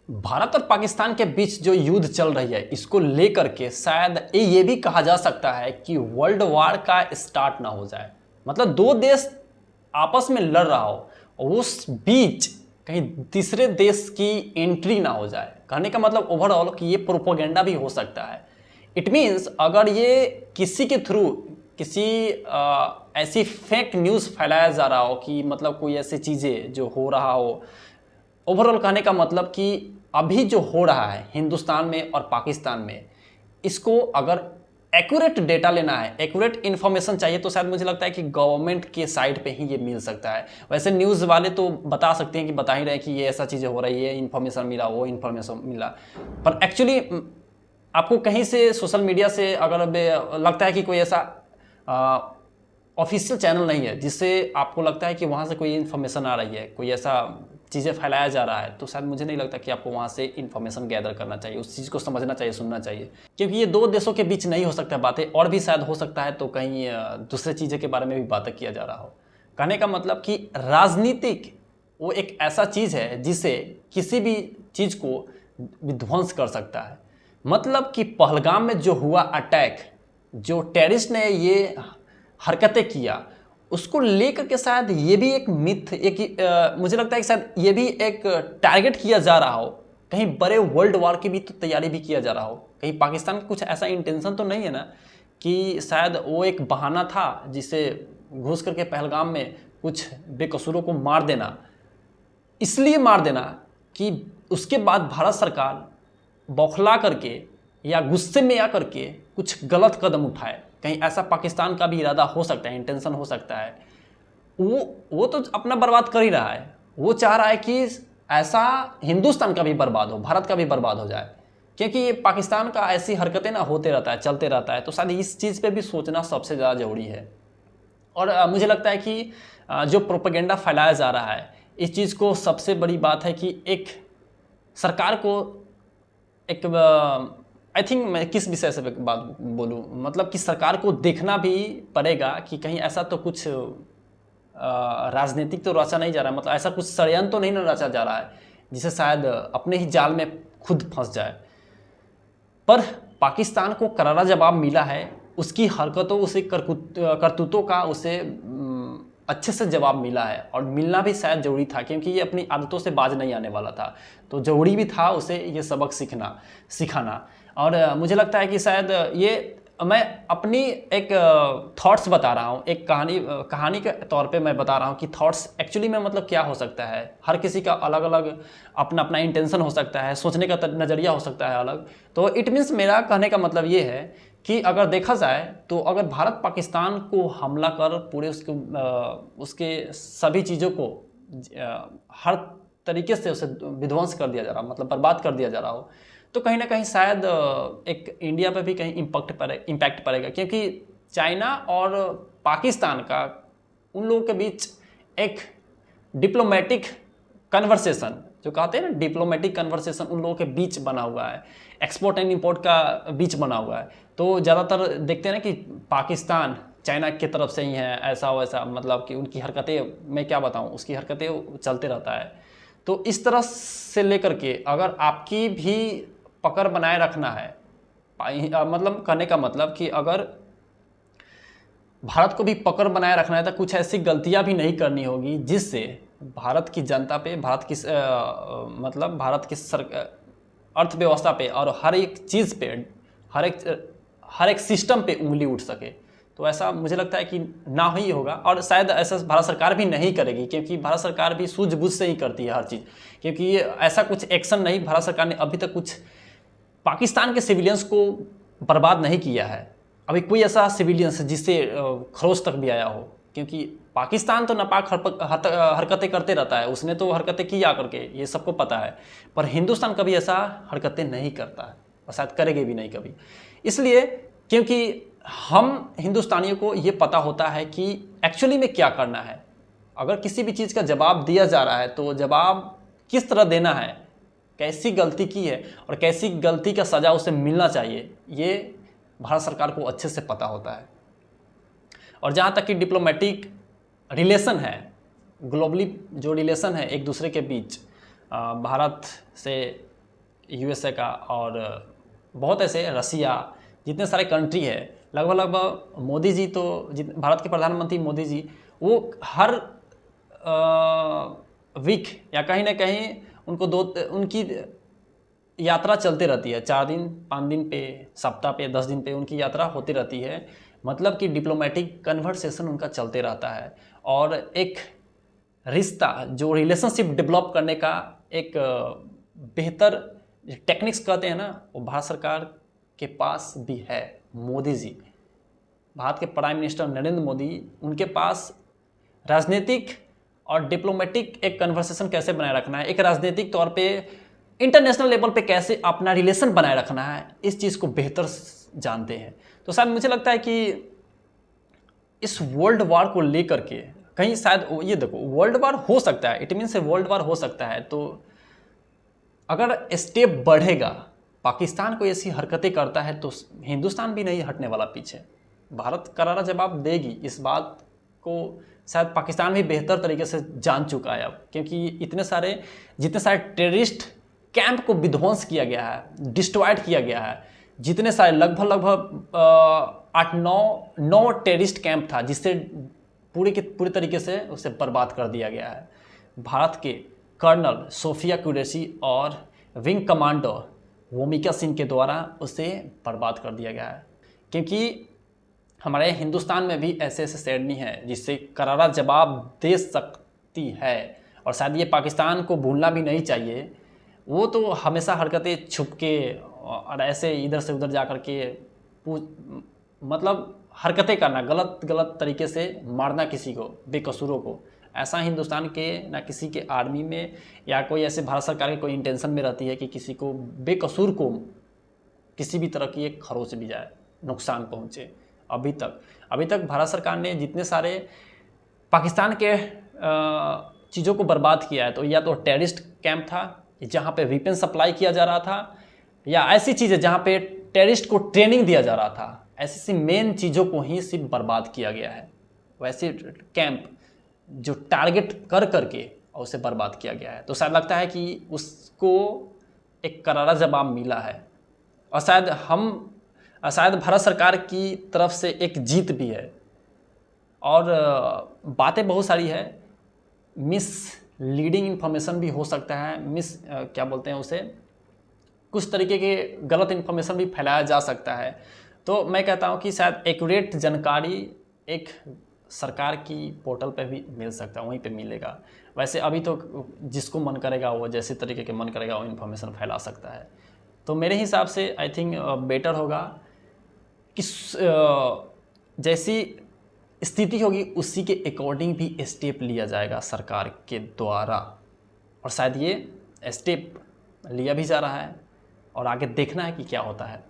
भारत और पाकिस्तान के बीच जो युद्ध चल रही है इसको लेकर के शायद ये भी कहा जा सकता है कि वर्ल्ड वार का स्टार्ट ना हो जाए। मतलब दो देश आपस में लड़ रहा हो और उस बीच कहीं तीसरे देश की एंट्री ना हो जाए। कहने का मतलब ओवरऑल कि ये प्रोपोगेंडा भी हो सकता है। इट मीन्स अगर ये किसी के थ्रू किसी ऐसी फेक न्यूज़ फैलाया जा रहा हो कि मतलब कोई ऐसी चीज़ें जो हो रहा हो, ओवरऑल कहने का मतलब कि अभी जो हो रहा है हिंदुस्तान में और पाकिस्तान में, इसको अगर एक्यूरेट डेटा लेना है, एक्यूरेट इन्फॉर्मेशन चाहिए तो शायद मुझे लगता है कि गवर्नमेंट के साइड पे ही ये मिल सकता है। वैसे न्यूज़ वाले तो बता सकते हैं कि बता ही रहे हैं कि ये ऐसा चीज़ें हो रही है, इन्फॉर्मेशन मिला, वो इन्फॉर्मेशन मिला, पर एक्चुअली आपको कहीं से सोशल मीडिया से अगर लगता है कि कोई ऐसा ऑफिशियल चैनल नहीं है जिससे आपको लगता है कि वहाँ से कोई इन्फॉर्मेशन आ रही है, कोई ऐसा चीज़ें फैलाया जा रहा है, तो शायद मुझे नहीं लगता कि आपको वहाँ से इन्फॉर्मेशन गैदर करना चाहिए, उस चीज़ को समझना चाहिए, सुनना चाहिए। क्योंकि ये दो देशों के बीच नहीं हो सकता बातें, और भी शायद हो सकता है तो कहीं दूसरे चीज़ें के बारे में भी बातें किया जा रहा हो। कहने का मतलब कि राजनीतिक वो एक ऐसा चीज़ है जिसे किसी भी चीज़ को विध्वंस कर सकता है। मतलब कि पहलगाम में जो हुआ अटैक, जो टेररिस्ट ने ये हरकतें किया, उसको लेकर के शायद ये भी एक मिथ, मुझे लगता है कि शायद ये भी एक टारगेट किया जा रहा हो, कहीं बड़े वर्ल्ड वॉर की भी तो तैयारी भी किया जा रहा हो। कहीं पाकिस्तान का कुछ ऐसा इंटेंशन तो नहीं है ना कि शायद वो एक बहाना था जिसे घुस करके पहलगाम में कुछ बेकसूरों को मार देना, इसलिए मार देना कि उसके बाद भारत सरकार बौखला करके या गुस्से में आकर के कुछ गलत कदम उठाए। कहीं ऐसा पाकिस्तान का भी इरादा हो सकता है, इंटेंशन हो सकता है। वो तो अपना बर्बाद कर ही रहा है, वो चाह रहा है कि ऐसा हिंदुस्तान का भी बर्बाद हो, भारत का भी बर्बाद हो जाए, क्योंकि ये पाकिस्तान का ऐसी हरकतें ना होते रहता है, चलते रहता है। तो शायद इस चीज़ पे भी सोचना सबसे ज़्यादा ज़रूरी है। और मुझे लगता है कि जो प्रोपेगेंडा फैलाया जा रहा है, इस चीज़ को सबसे बड़ी बात है कि एक सरकार को एक आई थिंक मैं किस विषय से बात बोलूँ, मतलब कि सरकार को देखना भी पड़ेगा कि कहीं ऐसा तो कुछ राजनीतिक तो रचा नहीं जा रहा है, मतलब ऐसा कुछ षड्यंत्र तो नहीं रचा जा रहा है जिसे शायद अपने ही जाल में खुद फंस जाए। पर पाकिस्तान को करारा जवाब मिला है, उसकी हरकतों, उसे करतूतों का उसे अच्छे से जवाब मिला है, और मिलना भी शायद ज़रूरी था क्योंकि ये अपनी आदतों से बाज नहीं आने वाला था। तो ज़रूरी भी था उसे ये सबक सिखाना। और मुझे लगता है कि शायद ये मैं अपनी एक थॉट्स बता रहा हूँ, एक कहानी के तौर पे मैं बता रहा हूँ कि थॉट्स एक्चुअली में मतलब क्या हो सकता है। हर किसी का अलग अलग अपना अपना इंटेंशन हो सकता है, सोचने का नज़रिया हो सकता है अलग। तो इट मीन्स मेरा कहने का मतलब ये है कि अगर देखा जाए तो अगर भारत पाकिस्तान को हमला कर पूरे उसके सभी चीज़ों को हर तरीके से उसे विध्वंस कर दिया जा रहा, मतलब बर्बाद कर दिया जा रहा हो, तो कहीं ना कहीं शायद एक इंडिया पर भी कहीं इम्पैक्ट पड़ेगा। क्योंकि चाइना और पाकिस्तान का उन लोगों के बीच एक डिप्लोमेटिक कन्वर्सेशन, जो कहते हैं ना डिप्लोमेटिक कन्वर्सेशन, उन लोगों के बीच बना हुआ है, एक्सपोर्ट एंड इंपोर्ट का बीच बना हुआ है। तो ज़्यादातर देखते हैं ना कि पाकिस्तान चाइना की तरफ से ही है, ऐसा वैसा, मतलब कि उनकी हरकतें, मैं क्या बताऊं, उसकी हरकतें चलते रहता है। तो इस तरह से लेकर के अगर आपकी भी पकड़ बनाए रखना है, मतलब कहने का मतलब कि अगर भारत को भी पकड़ बनाए रखना है तो कुछ ऐसी गलतियां भी नहीं करनी होगी जिससे भारत की जनता पे, मतलब भारत की अर्थव्यवस्था पे और हर एक चीज़ पे, हर एक सिस्टम पे उंगली उठ सके। तो ऐसा मुझे लगता है कि ना ही होगा, और शायद ऐसा भारत सरकार भी नहीं करेगी, क्योंकि भारत सरकार भी सूझबूझ से ही करती है हर चीज़। क्योंकि ऐसा कुछ एक्शन नहीं, भारत सरकार ने अभी तक कुछ पाकिस्तान के सिविलियंस को बर्बाद नहीं किया है। अभी कोई ऐसा सिविलियंस जिससे खरोच तक भी आया हो, क्योंकि पाकिस्तान तो नापाक हरकतें करते रहता है, उसने तो हरकतें किया करके, ये सबको पता है। पर हिंदुस्तान कभी ऐसा हरकतें नहीं करता है और शायद करेंगे भी नहीं कभी। इसलिए क्योंकि हम हिंदुस्तानियों को ये पता होता है कि एक्चुअली में क्या करना है। अगर किसी भी चीज़ का जवाब दिया जा रहा है तो जवाब किस तरह देना है, कैसी गलती की है और कैसी गलती का सज़ा उसे मिलना चाहिए, ये भारत सरकार को अच्छे से पता होता है। और जहाँ तक कि डिप्लोमेटिक रिलेशन है, ग्लोबली जो रिलेशन है एक दूसरे के बीच, भारत से यूएसए का और बहुत ऐसे रसिया, जितने सारे कंट्री है, लगभग लगभग मोदी जी तो भारत के प्रधानमंत्री मोदी जी वो हर वीक या कहीं ना कहीं उनकी यात्रा चलते रहती है, 4 दिन 5 दिन पे, सप्ताह पे, 10 दिन पे उनकी यात्रा होती रहती है। मतलब कि डिप्लोमेटिक कन्वर्सेशन उनका चलते रहता है और एक रिश्ता जो रिलेशनशिप डेवलप करने का एक बेहतर टेक्निक्स कहते हैं ना, वो भारत सरकार के पास भी है। मोदी जी, भारत के प्राइम मिनिस्टर नरेंद्र मोदी, उनके पास राजनीतिक और डिप्लोमेटिक एक कन्वर्सेशन कैसे बनाए रखना है, एक राजनीतिक तौर पे इंटरनेशनल लेवल पे कैसे अपना रिलेशन बनाए रखना है, इस चीज़ को बेहतर जानते हैं। तो शायद मुझे लगता है कि इस वर्ल्ड वार को लेकर के कहीं शायद ये देखो, वर्ल्ड वार हो सकता है, इट मीन से वर्ल्ड वार हो सकता है, तो अगर स्टेप बढ़ेगा, पाकिस्तान को ऐसी हरकतें करता है तो हिंदुस्तान भी नहीं हटने वाला पीछे। भारत करारा जवाब देगी, इस बात को शायद पाकिस्तान भी बेहतर तरीके से जान चुका है अब, क्योंकि जितने सारे टेररिस्ट कैंप को विध्वंस किया गया है, डिस्ट्रॉयड किया गया है, जितने सारे लगभग 8-9 टेररिस्ट कैंप था जिससे पूरी तरीके से उसे बर्बाद कर दिया गया है। भारत के कर्नल सोफिया कुरैशी और विंग कमांडर वोमिका सिंह के द्वारा उसे बर्बाद कर दिया गया है, क्योंकि हमारे हिंदुस्तान में भी ऐसे सैनिक हैं जिससे करारा जवाब दे सकती है, और शायद ये पाकिस्तान को भूलना भी नहीं चाहिए। वो तो हमेशा हरकतें छुप के और ऐसे इधर से उधर जा कर के मतलब हरकतें करना, गलत तरीके से मारना किसी को, बेकसूरों को, ऐसा हिंदुस्तान के ना किसी के आर्मी में या कोई ऐसे भारत सरकार के कोई इंटेंशन में रहती है कि किसी को बेकसूर को किसी भी तरह की एक खरोच भी जाए, नुकसान पहुँचे। अभी तक भारत सरकार ने जितने सारे पाकिस्तान के चीज़ों को बर्बाद किया है, तो या तो टेररिस्ट कैंप था जहाँ पे वेपन सप्लाई किया जा रहा था, या ऐसी चीज़ें जहाँ पे टेररिस्ट को ट्रेनिंग दिया जा रहा था, ऐसी मेन चीज़ों को ही सिर्फ बर्बाद किया गया है। वैसे कैंप जो टारगेट करके और उसे बर्बाद किया गया है, तो शायद लगता है कि उसको एक करारा जवाब मिला है, और शायद भारत सरकार की तरफ से एक जीत भी है। और बातें बहुत सारी है, मिस लीडिंग इन्फॉर्मेशन भी हो सकता है, क्या बोलते हैं उसे, कुछ तरीके के गलत इन्फॉर्मेशन भी फैलाया जा सकता है। तो मैं कहता हूँ कि शायद एक्यूरेट जानकारी एक सरकार की पोर्टल पे भी मिल सकता है, वहीं पे मिलेगा। वैसे अभी तो जिसको मन करेगा वो जैसे तरीके के मन करेगा वो इन्फॉर्मेशन फैला सकता है। तो मेरे हिसाब से आई थिंक बेटर होगा कि जैसी स्थिति होगी उसी के अकॉर्डिंग भी स्टेप लिया जाएगा सरकार के द्वारा, और शायद ये स्टेप लिया भी जा रहा है और आगे देखना है कि क्या होता है।